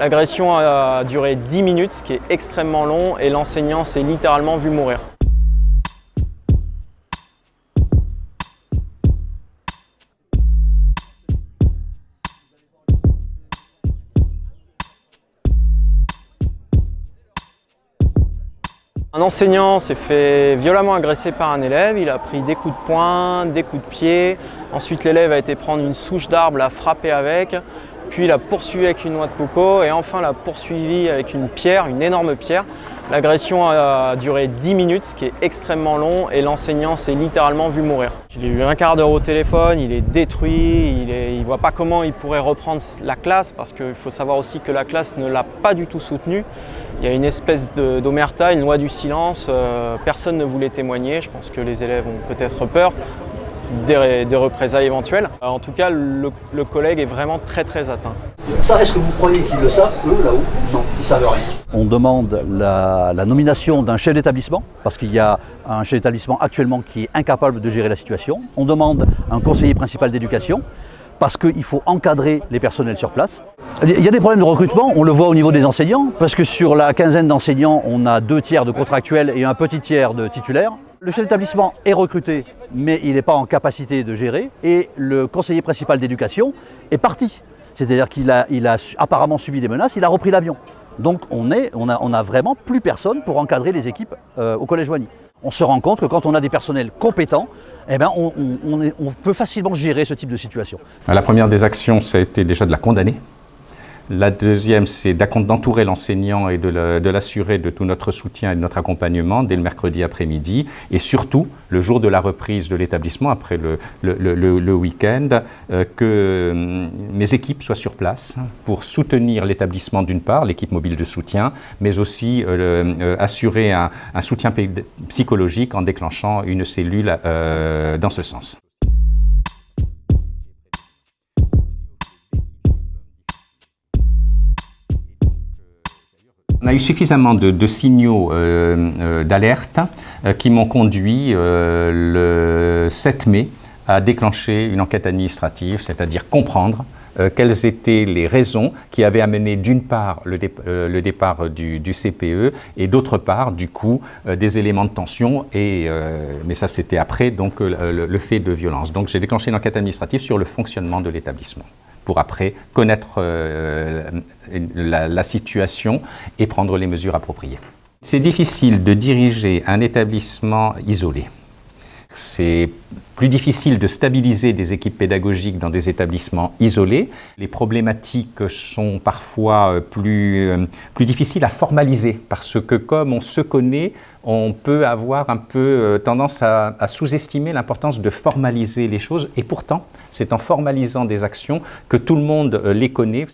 L'agression a duré 10 minutes, ce qui est extrêmement long, et l'enseignant s'est littéralement vu mourir. Un enseignant s'est fait violemment agresser par un élève, il a pris des coups de poing, des coups de pied. Ensuite l'élève a été prendre une souche d'arbre, l'a frappé avec, puis l'a poursuivi avec une noix de coco et enfin l'a poursuivi avec une pierre, une énorme pierre. L'agression a duré 10 minutes, ce qui est extrêmement long, et l'enseignant s'est littéralement vu mourir. Je l'ai eu un quart d'heure au téléphone, il est détruit, il ne voit pas comment il pourrait reprendre la classe, parce qu'il faut savoir aussi que la classe ne l'a pas du tout soutenu. Il y a une espèce d'omerta, une loi du silence, personne ne voulait témoigner, je pense que les élèves ont peut-être peur des représailles éventuelles. En tout cas, le collègue est vraiment très atteint. Ça, est-ce que vous croyez qu'ils le savent, eux, là-haut? Non, ils ne savent rien. On demande la nomination d'un chef d'établissement, parce qu'il y a un chef d'établissement actuellement qui est incapable de gérer la situation. On demande un conseiller principal d'éducation, parce qu'il faut encadrer les personnels sur place. Il y a des problèmes de recrutement, on le voit au niveau des enseignants, parce que sur la quinzaine d'enseignants, on a 2 tiers de contractuels et un petit tiers de titulaires. Le chef d'établissement est recruté, mais il n'est pas en capacité de gérer, et le conseiller principal d'éducation est parti. C'est-à-dire qu'il a apparemment subi des menaces, il a repris l'avion. Donc on a vraiment plus personne pour encadrer les équipes au Collège Joigny. On se rend compte que quand on a des personnels compétents, eh ben on peut facilement gérer ce type de situation. La première des actions, ça a été déjà de la condamner. La deuxième, c'est d'entourer l'enseignant et de l'assurer de tout notre soutien et de notre accompagnement dès le mercredi après-midi. Et surtout, le jour de la reprise de l'établissement, après le week-end, que mes équipes soient sur place pour soutenir l'établissement d'une part, l'équipe mobile de soutien, mais aussi assurer un soutien psychologique en déclenchant une cellule dans ce sens. On a eu suffisamment de signaux d'alerte qui m'ont conduit le 7 mai à déclencher une enquête administrative, c'est-à-dire comprendre quelles étaient les raisons qui avaient amené d'une part le départ du CPE et d'autre part du coup des éléments de tension, mais ça c'était après donc, le fait de violence. Donc j'ai déclenché une enquête administrative sur le fonctionnement de l'établissement, pour après connaître la situation et prendre les mesures appropriées. C'est difficile de diriger un établissement isolé. C'est plus difficile de stabiliser des équipes pédagogiques dans des établissements isolés. Les problématiques sont parfois plus difficiles à formaliser parce que comme on se connaît, on peut avoir un peu tendance à sous-estimer l'importance de formaliser les choses et pourtant, c'est en formalisant des actions que tout le monde les connaît.